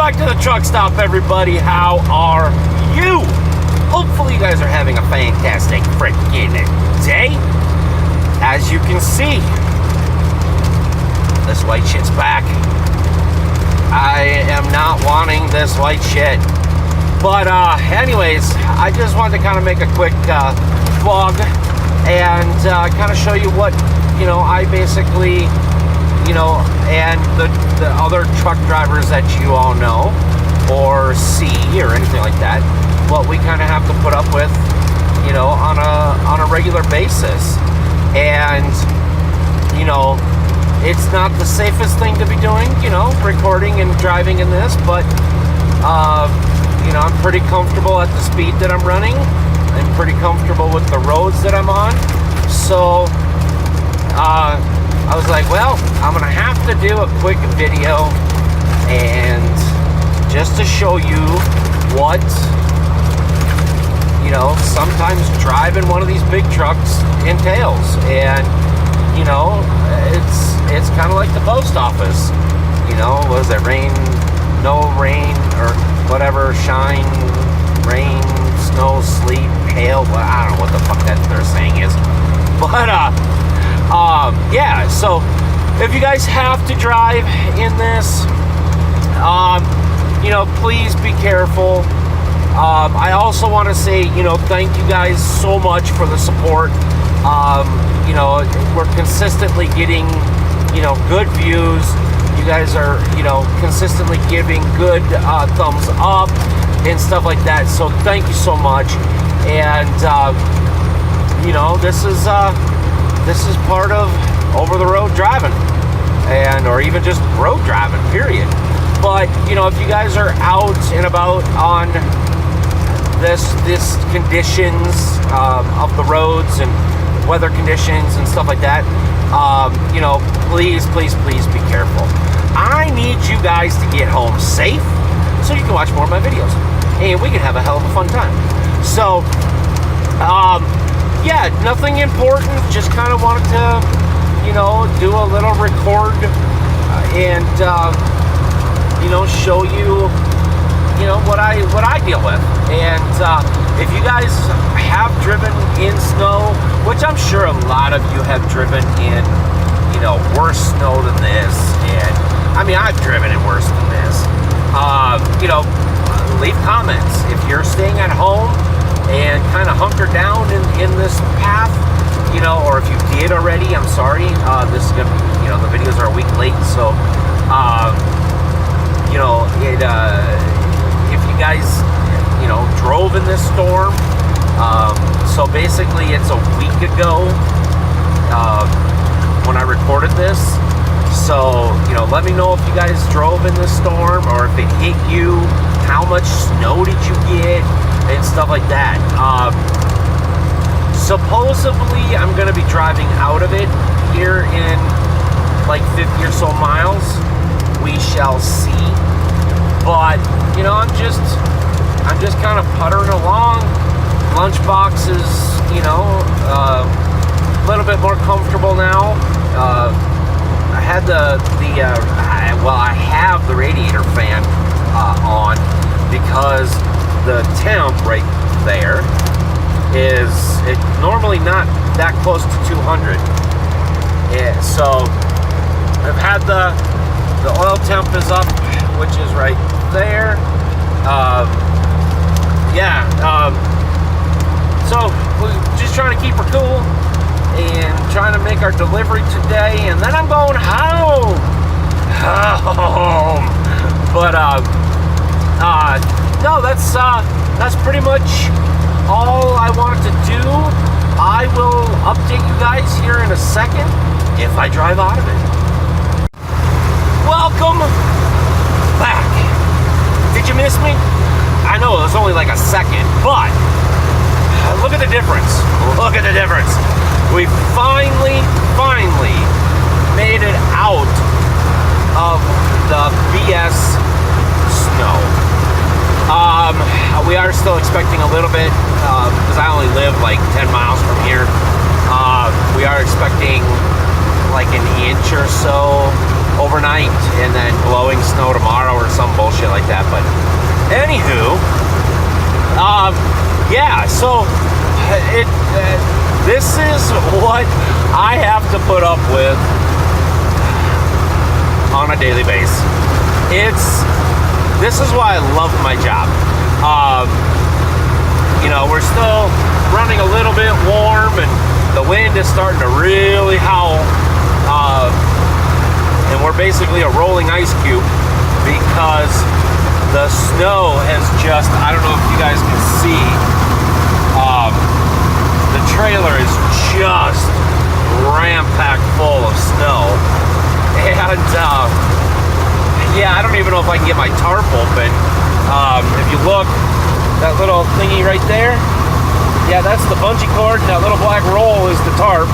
back to the truck stop, everybody. How are you? Hopefully you guys are having a fantastic freaking day. As you can see, this white shit's back. I am not wanting this white shit. But anyways, I just wanted to kind of make a quick vlog and kind of show you what, you know, I basically, you know, and the other truck drivers that you all know or see or anything like that, what we kind of have to put up with, you know, on a regular basis. And, you know, it's not the safest thing to be doing, you know, recording and driving in this, but you know, I'm pretty comfortable at the speed that I'm running. I'm pretty comfortable with the roads that I'm on. So I was like, well, I'm gonna have to do a quick video and just to show you what, you know, sometimes driving one of these big trucks entails. And, you know, it's kind of like the post office. You know, was it rain, no rain, or whatever, shine, rain, snow, sleet, hail, well, I don't know what the fuck that their saying is. But, yeah, so if you guys have to drive in this, you know, please be careful. I also want to say, you know, thank you guys so much for the support. You know, we're consistently getting, you know, good views. You guys are, you know, consistently giving good thumbs up and stuff like that. So thank you so much. And, you know, this is part of over-the-road driving, and or even just road driving, period. But, you know, if you guys are out and about on this conditions of the roads and weather conditions and stuff like that, you know, please be careful. I need you guys to get home safe so you can watch more of my videos and we can have a hell of a fun time. So yeah, nothing important, just kind of wanted to, you know, do a little record and you know, show you, you know, what I deal with. And if you guys have driven in snow, which I'm sure a lot of you have driven in, you know, worse snow than this, and I mean, I've driven in worse than this, you know, leave comments. If you're staying at home and kind of hunker down in this path, you know, or if you did already, I'm sorry, this is gonna be, you know, the videos are a week late, so you know, if you guys, you know, drove in this storm, so basically it's a week ago when I recorded this. So, you know, let me know if you guys drove in this storm or if it hit you, how much snow did you get, and stuff like that. Supposedly I'm going to be driving out of it here in like 50 or so miles. We shall see. But, you know, I'm just kind of puttering along. Lunchbox is, you know, a little bit more comfortable now. I had I have the radiator fan on because the temp right there is normally not that close to 200. Yeah, so I've had the oil temp is up, which is right there. Yeah, so we're just trying to keep her cool and trying to make our delivery today, and then I'm going home. But no, that's pretty much all I wanted to do. I will update you guys here in a second if I drive out of it. Welcome back. Did you miss me? I know it was only like a second, but look at the difference. Look at the difference. We finally made it out of the BS snow. We are still expecting a little bit, because I only live like 10 miles from here. We are expecting like an inch or so overnight and then blowing snow tomorrow or some bullshit like that. But anywho, yeah, so this is what I have to put up with on a daily basis. This is why I love my job. You know, we're still running a little bit warm and the wind is starting to really howl. And we're basically a rolling ice cube because the snow has just, I don't know if you guys can see, the trailer is just ram-packed full of snow. And yeah, I don't even know if I can get my tarp open. If you look, that little thingy right there, yeah, that's the bungee cord. That little black roll is the tarp.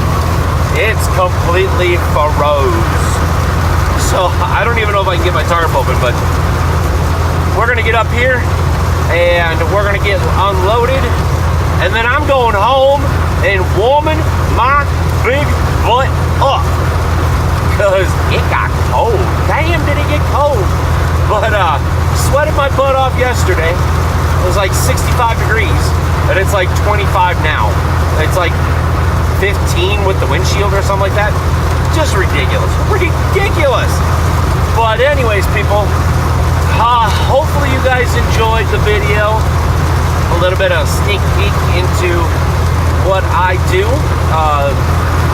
It's completely froze. So I don't even know if I can get my tarp open, but we're gonna get up here and we're gonna get unloaded, and then I'm going home and warming my big butt up because it got cold. Damn, did it get cold. But sweated my butt off yesterday. It was like 65 degrees and it's like 25 now. It's like 15 with the windshield or something like that. Just ridiculous. Ridiculous. But anyways, people, hopefully you guys enjoyed the video. A little bit of sneak peek into what I do.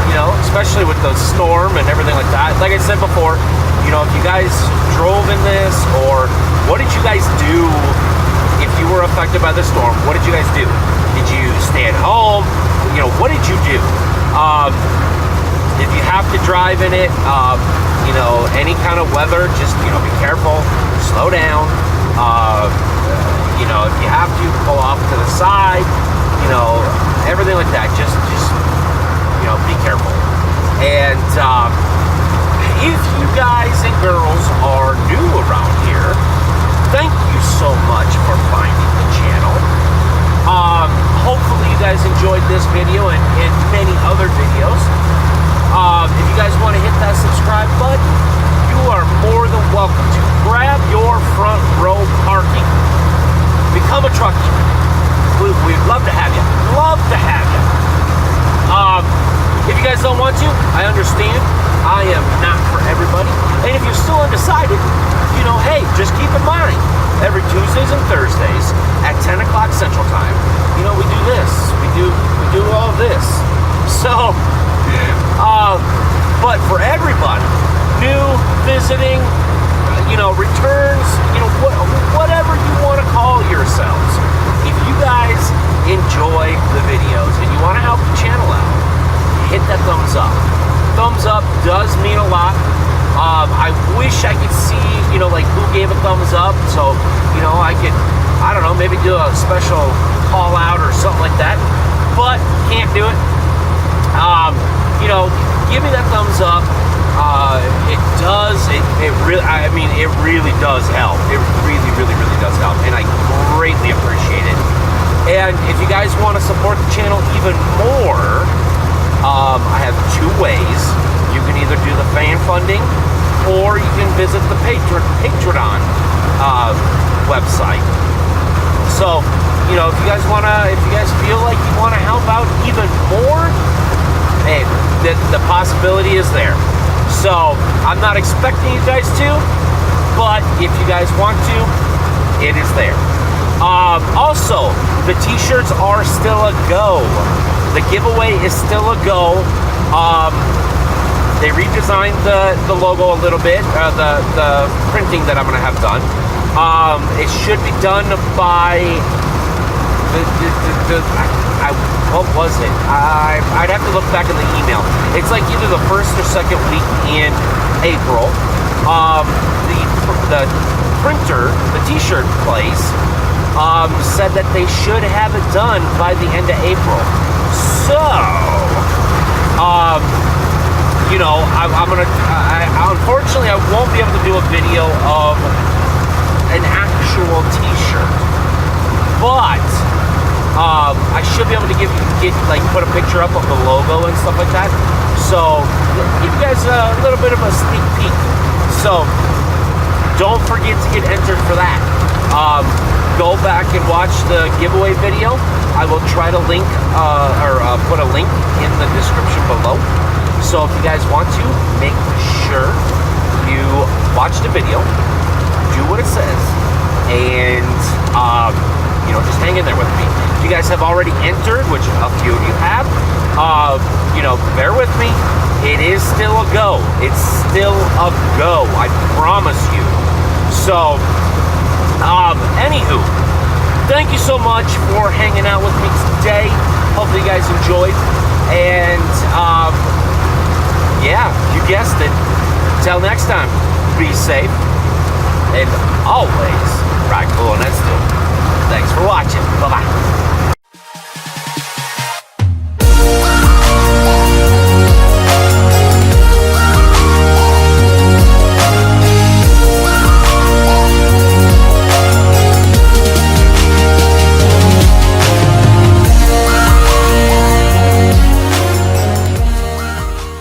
You know, especially with the storm and everything like that. Like I said before, you know, if you guys drove in this, or what did you guys do if you were affected by the storm? What did you guys do? Did you stay at home? You know, what did you do? If you have to drive in it, you know, any kind of weather, just, you know, be careful, slow down. You know, if you have to, pull off to the side, you know, everything like that. Just you know, be careful. And if you guys and girls are new around here, thank you so much for finding the channel. Hopefully you guys enjoyed this video and many other videos. If you guys want to hit that subscribe button, you are more than welcome to grab your front row parking. Become a truckie. We'd love to have you. Love to have you. If you guys don't want to, I understand. I am not for everybody. And if you're still undecided, you know, hey, just keep in mind, every Tuesdays and Thursdays at 10 o'clock Central Time, you know, we do this. We do all this. So, but for everybody, new, visiting, you know, returns, you know, whatever you want to call yourselves, if you guys enjoy the videos and you want to help the channel out, hit that thumbs up. Thumbs up does mean a lot. I wish I could see, you know, like who gave a thumbs up, so, you know, I could, I don't know, maybe do a special call out or something like that, but can't do it. You know, give me that thumbs up. It does, it really, I mean, it really does help. It really, really, really does help, and I greatly appreciate it. And if you guys want to support the channel even more, I have two ways. You can either do the fan funding, or you can visit the Patreon website. So, you know, if you guys feel like you want to help out even more, hey, the possibility is there. So, I'm not expecting you guys to, but if you guys want to, it is there. Also, the t-shirts are still a go. The giveaway is still a go. They redesigned the logo a little bit, the printing that I'm gonna have done. It should be done by what was it? I'd have to look back in the email. It's like either the first or second week in April. The printer, the t-shirt place, said that they should have it done by the end of April. So, you know, unfortunately, I won't be able to do a video of an actual t-shirt, but I should be able to put a picture up of the logo and stuff like that. So, give you guys a little bit of a sneak peek So don't forget to get entered for that. Go back and watch the giveaway video. I will try to link put a link in the description below. So if you guys want to, make sure you watch the video, do what it says, and just hang in there with me. If you guys have already entered, which a few of you have, bear with me. It is still a go. It's still a go. I promise you. So, anywho, thank you so much for hanging out with me today. Hopefully you guys enjoyed. And, yeah, you guessed it. Until next time, be safe. And always ride cool on that stool. Thanks for watching. Bye-bye.